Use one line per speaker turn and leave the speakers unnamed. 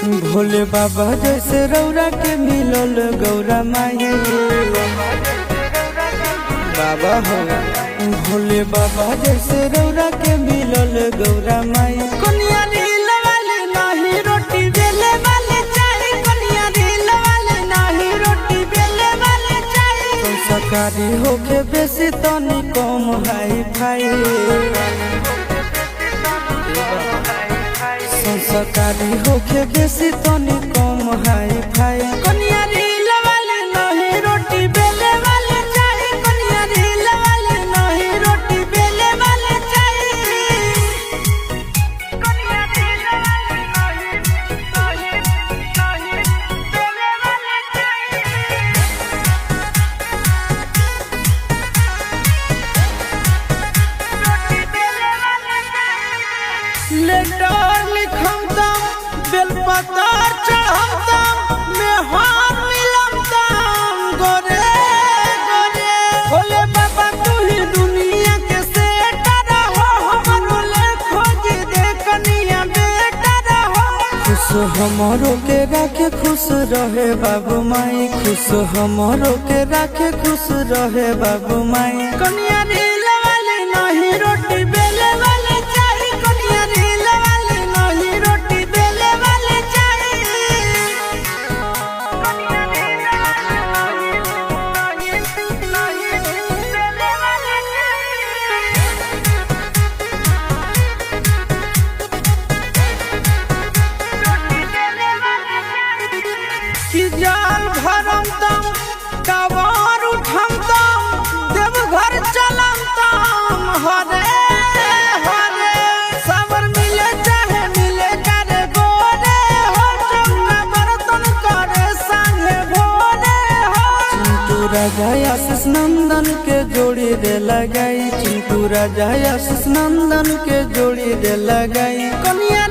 भोले बाबा जैसे रौरा के मिलल गौरा माई बाबा हो। भोले बाबा जैसे रौरा के मिलल गौरा माई। कनिया रील वाले नाही रोटी बेले वाले चाही, कनिया रील वाले नाही रोटी बेले वाले चाही। संस्कारी होके बेसी तनी कम हाई फाई, संस्कारी होके बेसी तनी कम हाई फाई। कनिया रील वाले नहीं रोटी बेले वाले चाही, कनिया रील वाले नहीं रोटी बेले वाले चाही। कनिया रील वाले नहीं बेले वाले चाही। रोटी बेले वाले चाही। लेटर लिखम बेलपतर चढ़म में हार मिलम गोरे गोरे। भोले बाबा तू ही दुनिया के सेटर हो, हमरो ले खोज दे कनिया बेटर हो। खुश हमरो के राखे खुश रहे बाबू माई, खुश हमरो के राखे खुश रहे बाबू माई। कनिया रील वाले नहीं रोटी बेले वाले चाही, कनिया रील वाले नहीं रोटी बेले वाले चाही। कनिया रील वाले नहीं बेले वाले चाही। रोटी बेले वाले चाही। कि जाल भरम तम कवार उठम तम देवघर चलम तम हरे हरे। सावर मिले चाहे मिले करे गोरे हो, चौना बर्तन करे संगे भोरे हो। चिंटू राजा आशीष नंदन के जोड़ी दे लगाई, चिंटू राजा आशीष नंदन के जोड़ी दे लगाई। कनिया